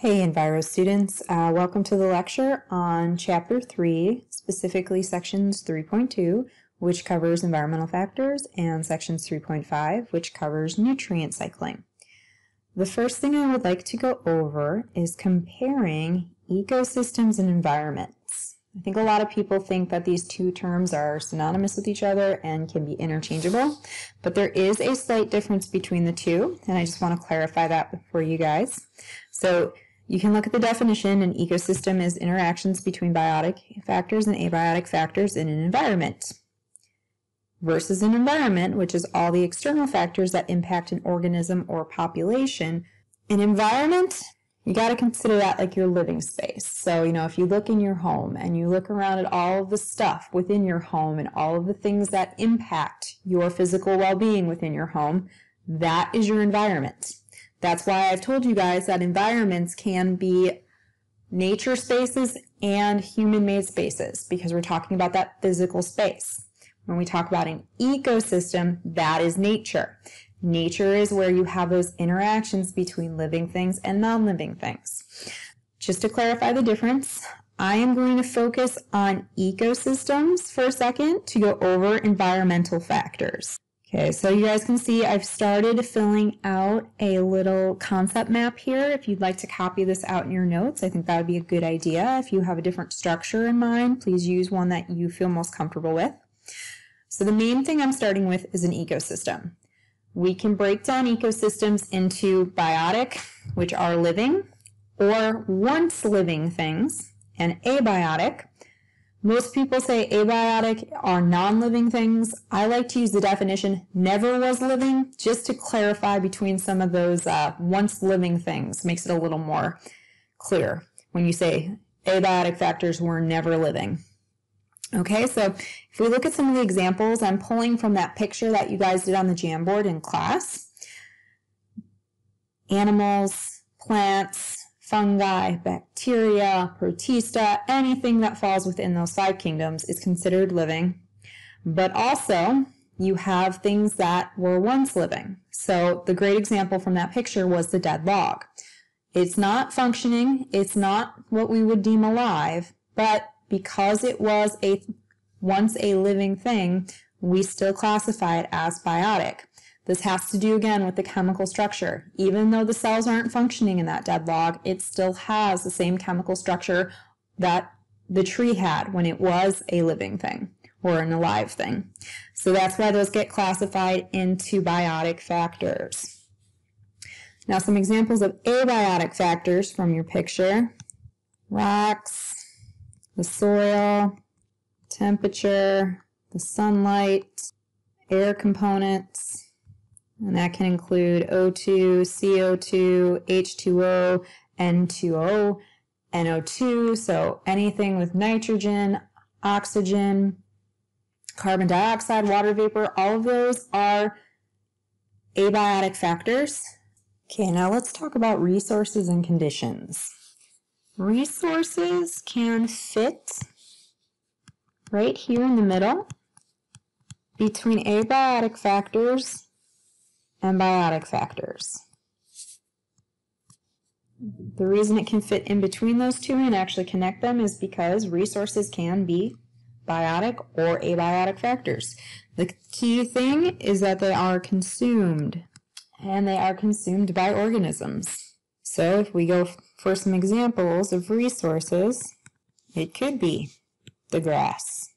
Hey Enviro students, welcome to the lecture on Chapter 3, specifically Sections 3.2, which covers environmental factors, and Sections 3.5, which covers nutrient cycling. The first thing I would like to go over is comparing ecosystems and environments. I think a lot of people think that these two terms are synonymous with each other and can be interchangeable, but there is a slight difference between the two, and I just want to clarify that for you guys. So you can look at the definition. An ecosystem is interactions between biotic factors and abiotic factors in an environment, versus an environment, which is all the external factors that impact an organism or population. An environment, you got to consider that like your living space. So, if you look in your home and you look around at all of the stuff within your home and all of the things that impact your physical well-being within your home, that is your environment. That's why I've told you guys that environments can be nature spaces and human-made spaces, because we're talking about that physical space. When we talk about an ecosystem, that is nature. Nature is where you have those interactions between living things and non-living things. Just to clarify the difference, I am going to focus on ecosystems for a second to go over environmental factors. Okay, so you guys can see I've started filling out a little concept map here. If you'd like to copy this out in your notes, I think that would be a good idea. If you have a different structure in mind, please use one that you feel most comfortable with. So the main thing I'm starting with is an ecosystem. We can break down ecosystems into biotic, which are living, or once living things, and abiotic. Most people say abiotic are non-living things. I like to use the definition never was living, just to clarify between some of those once living things. Makes it a little more clear when you say abiotic factors were never living. Okay, so if we look at some of the examples, I'm pulling from that picture that you guys did on the Jamboard in class. Animals, plants, fungi, bacteria, protista, anything that falls within those five kingdoms is considered living. But also, you have things that were once living. So the great example from that picture was the dead log. It's not functioning, it's not what we would deem alive, but because it was once a living thing, we still classify it as biotic. This has to do again with the chemical structure. Even though the cells aren't functioning in that dead log, it still has the same chemical structure that the tree had when it was a living thing or an alive thing. So that's why those get classified into biotic factors. Now some examples of abiotic factors from your picture: rocks, the soil, temperature, the sunlight, air components. And that can include O2, CO2, H2O, N2O, NO2. So anything with nitrogen, oxygen, carbon dioxide, water vapor, all of those are abiotic factors. Okay, now let's talk about resources and conditions. Resources can fit right here in the middle between abiotic factors and biotic factors. The reason it can fit in between those two and actually connect them is because resources can be biotic or abiotic factors. The key thing is that they are consumed, and they are consumed by organisms. So if we go for some examples of resources, it could be the grass.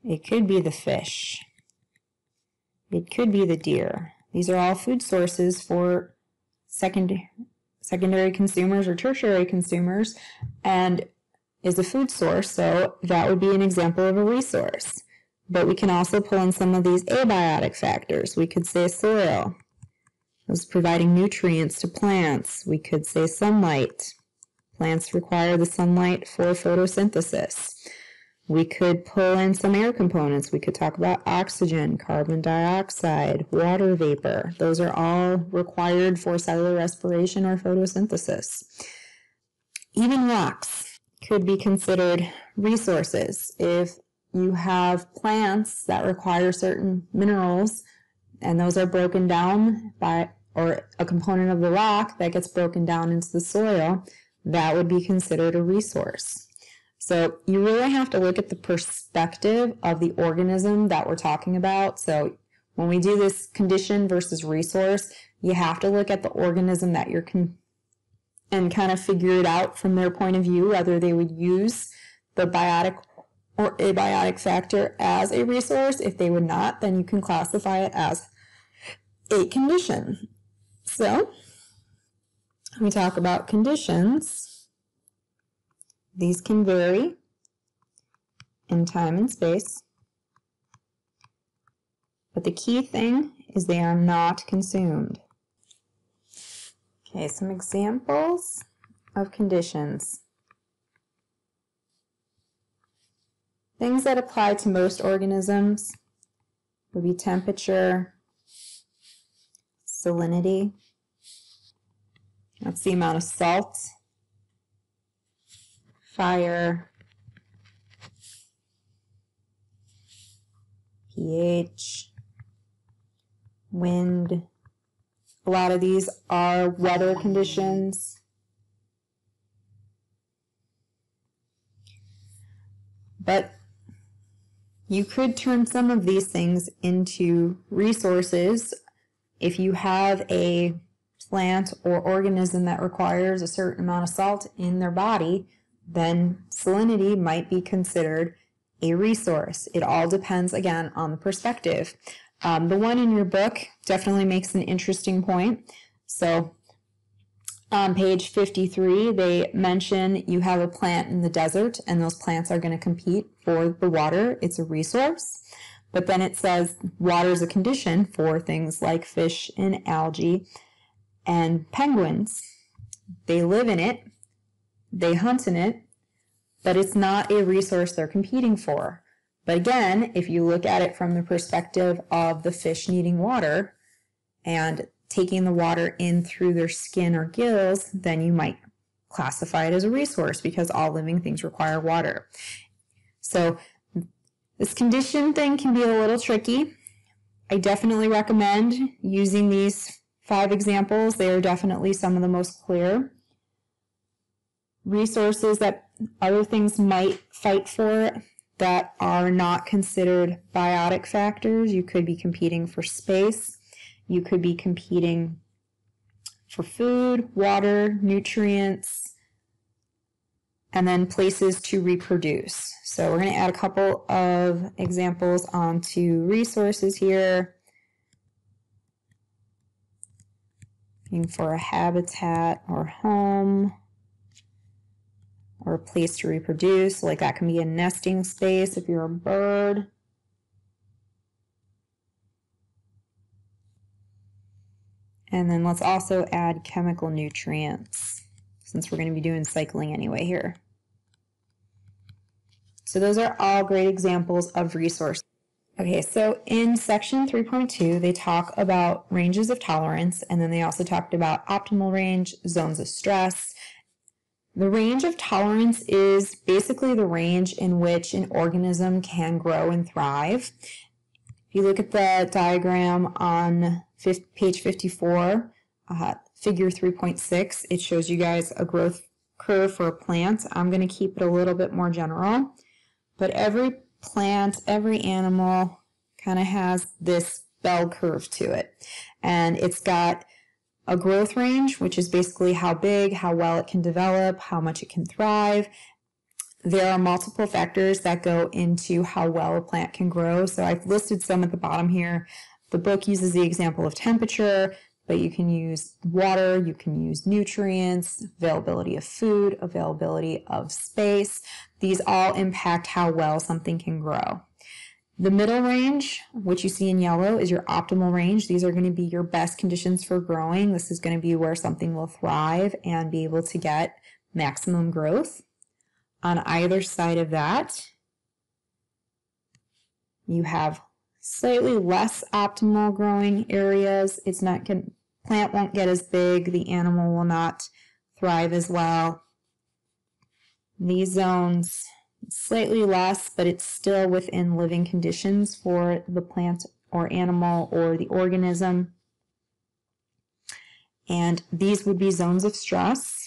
It could be the fish. It could be the deer. These are all food sources for secondary consumers or tertiary consumers, and is a food source, so that would be an example of a resource. But we can also pull in some of these abiotic factors. We could say soil. It's providing nutrients to plants. We could say sunlight. Plants require the sunlight for photosynthesis. We could pull in some air components. We could talk about oxygen, carbon dioxide, water vapor. Those are all required for cellular respiration or photosynthesis. Even rocks could be considered resources. If you have plants that require certain minerals, and those are broken down by or a component of the rock that gets broken down into the soil, that would be considered a resource. So you really have to look at the perspective of the organism that we're talking about. So when we do this condition versus resource, you have to look at the organism that you're and kind of figure it out from their point of view, whether they would use the biotic or abiotic factor as a resource. If they would not, then you can classify it as a condition. So when we talk about conditions, these can vary in time and space, but the key thing is they are not consumed. Okay, some examples of conditions. Things that apply to most organisms would be temperature, salinity, that's the amount of salt, fire, pH, wind. A lot of these are weather conditions. But you could turn some of these things into resources. If you have a plant or organism that requires a certain amount of salt in their body, then salinity might be considered a resource. It all depends, again, on the perspective. The one in your book definitely makes an interesting point. So on page 53, they mention you have a plant in the desert, and those plants are going to compete for the water. It's a resource. But then it says water is a condition for things like fish and algae and penguins. They live in it, they hunt in it, but it's not a resource they're competing for. But again, if you look at it from the perspective of the fish needing water and taking the water in through their skin or gills, then you might classify it as a resource because all living things require water. So this condition thing can be a little tricky. I definitely recommend using these 5 examples. They are definitely some of the most clear. Resources that other things might fight for that are not considered biotic factors. You could be competing for space. You could be competing for food, water, nutrients, and then places to reproduce. So we're going to add a couple of examples onto resources here. Looking for a habitat or home or a place to reproduce. Like that can be a nesting space if you're a bird. And then let's also add chemical nutrients, since we're going to be doing cycling anyway here. So those are all great examples of resources. Okay, so in section 3.2, they talk about ranges of tolerance, and then they also talked about optimal range, zones of stress. The range of tolerance is basically the range in which an organism can grow and thrive. If you look at the diagram on page 54, figure 3.6, it shows you guys a growth curve for a plant. I'm going to keep it a little bit more general, but every plant, every animal kind of has this bell curve to it. And it's got a growth range, which is basically how big, how well it can develop, how much it can thrive. There are multiple factors that go into how well a plant can grow. So I've listed some at the bottom here. The book uses the example of temperature, but you can use water, you can use nutrients, availability of food, availability of space. These all impact how well something can grow. The middle range, which you see in yellow, is your optimal range. These are going to be your best conditions for growing. This is going to be where something will thrive and be able to get maximum growth. On either side of that, you have slightly less optimal growing areas. Plant won't get as big, the animal will not thrive as well. These zones, slightly less, but it's still within living conditions for the plant or animal or the organism. And these would be zones of stress.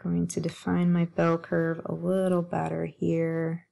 Going to define my bell curve a little better here.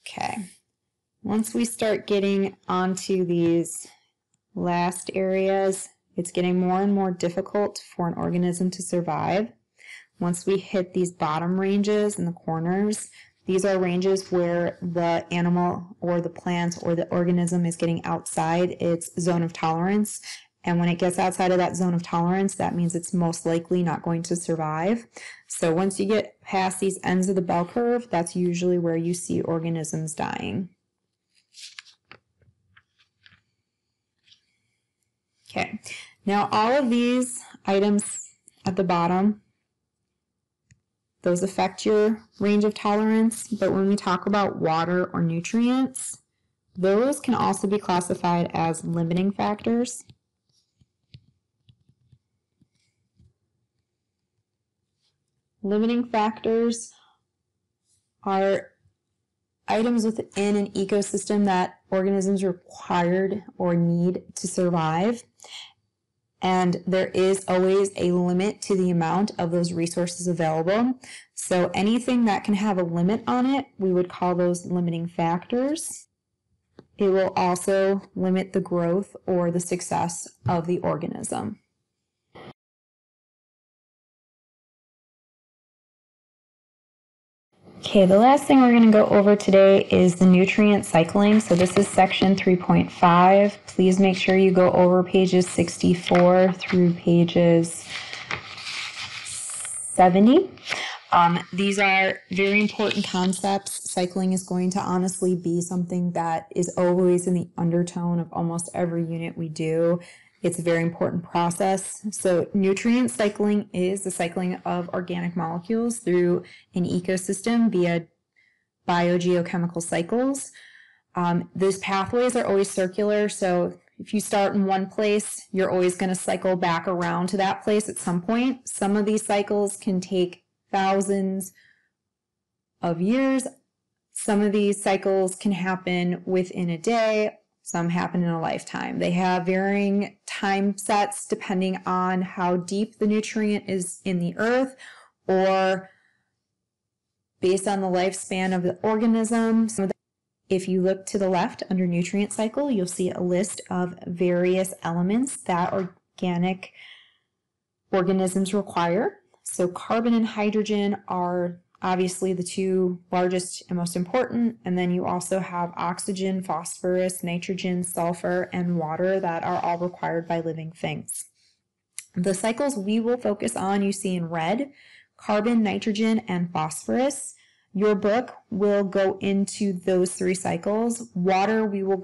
Okay, once we start getting onto these last areas, it's getting more and more difficult for an organism to survive. Once we hit these bottom ranges in the corners, these are ranges where the animal or the plant or the organism is getting outside its zone of tolerance. And when it gets outside of that zone of tolerance, that means it's most likely not going to survive. So once you get past these ends of the bell curve, that's usually where you see organisms dying. Okay, now all of these items at the bottom, those affect your range of tolerance, but when we talk about water or nutrients, those can also be classified as limiting factors. Limiting factors are items within an ecosystem that organisms required or need to survive. And there is always a limit to the amount of those resources available. So anything that can have a limit on it, we would call those limiting factors. It will also limit the growth or the success of the organism. Okay, the last thing we're going to go over today is the nutrient cycling. So this is section 3.5. Please make sure you go over pages 64 through pages 70. These are very important concepts. Cycling is going to honestly be something that is always in the undertone of almost every unit we do. It's a very important process. So nutrient cycling is the cycling of organic molecules through an ecosystem via biogeochemical cycles. Those pathways are always circular, so if you start in one place, you're always going to cycle back around to that place at some point. Some of these cycles can take thousands of years. Some of these cycles can happen within a day. Some happen in a lifetime. They have varying time sets depending on how deep the nutrient is in the earth or based on the lifespan of the organism. So if you look to the left under nutrient cycle, you'll see a list of various elements that organic organisms require. So carbon and hydrogen are obviously the two largest and most important, and then you also have oxygen, phosphorus, nitrogen, sulfur, and water that are all required by living things. The cycles we will focus on, you see in red, carbon, nitrogen, and phosphorus. Your book will go into those three cycles. Water we will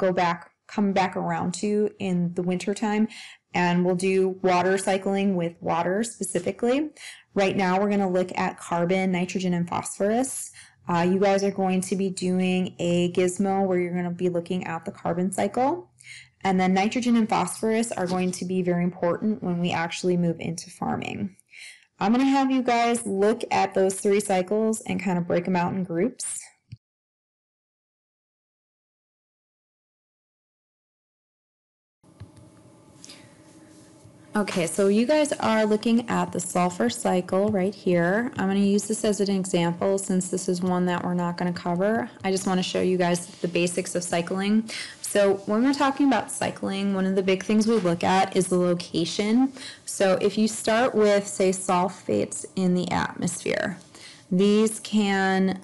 come back around to in the wintertime, and we'll do water cycling with water specifically. Right now, we're going to look at carbon, nitrogen, and phosphorus. You guys are going to be doing a gizmo where you're going to be looking at the carbon cycle. And then nitrogen and phosphorus are going to be very important when we actually move into farming. I'm going to have you guys look at those three cycles and kind of break them out in groups. Okay, so you guys are looking at the sulfur cycle right here. I'm going to use this as an example since this is one that we're not going to cover. I just want to show you guys the basics of cycling. So when we're talking about cycling, one of the big things we look at is the location. So if you start with, say, sulfates in the atmosphere, these can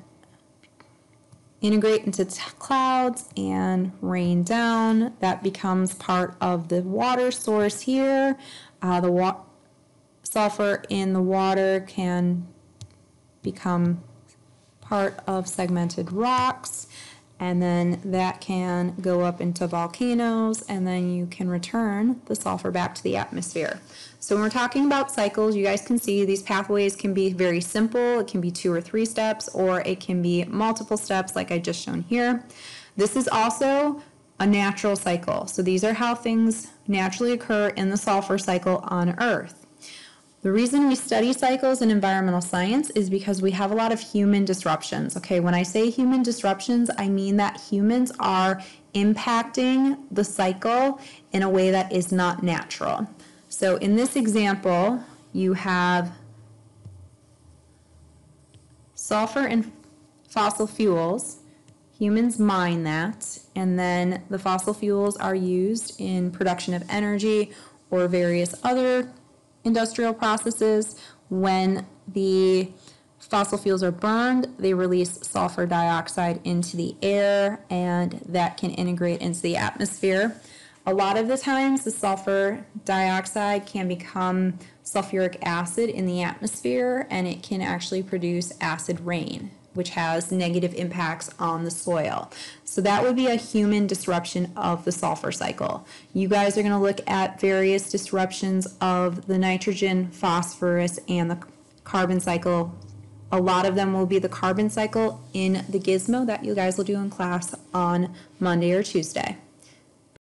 integrate into clouds and rain down. That becomes part of the water source here. Sulfur in the water can become part of segmented rocks, and then that can go up into volcanoes, and then you can return the sulfur back to the atmosphere. So when we're talking about cycles, you guys can see these pathways can be very simple. It can be 2 or 3 steps, or it can be multiple steps like I just shown here. This is also a natural cycle. So these are how things naturally occur in the sulfur cycle on Earth. The reason we study cycles in environmental science is because we have a lot of human disruptions. Okay, when I say human disruptions, I mean that humans are impacting the cycle in a way that is not natural. So in this example, you have sulfur and fossil fuels. Humans mine that, and then the fossil fuels are used in production of energy or various other industrial processes. When the fossil fuels are burned, they release sulfur dioxide into the air, and that can integrate into the atmosphere. A lot of the times, the sulfur dioxide can become sulfuric acid in the atmosphere, and it can actually produce acid rain, which has negative impacts on the soil. So that would be a human disruption of the sulfur cycle. You guys are going to look at various disruptions of the nitrogen, phosphorus, and the carbon cycle. A lot of them will be the carbon cycle in the gizmo that you guys will do in class on Monday or Tuesday.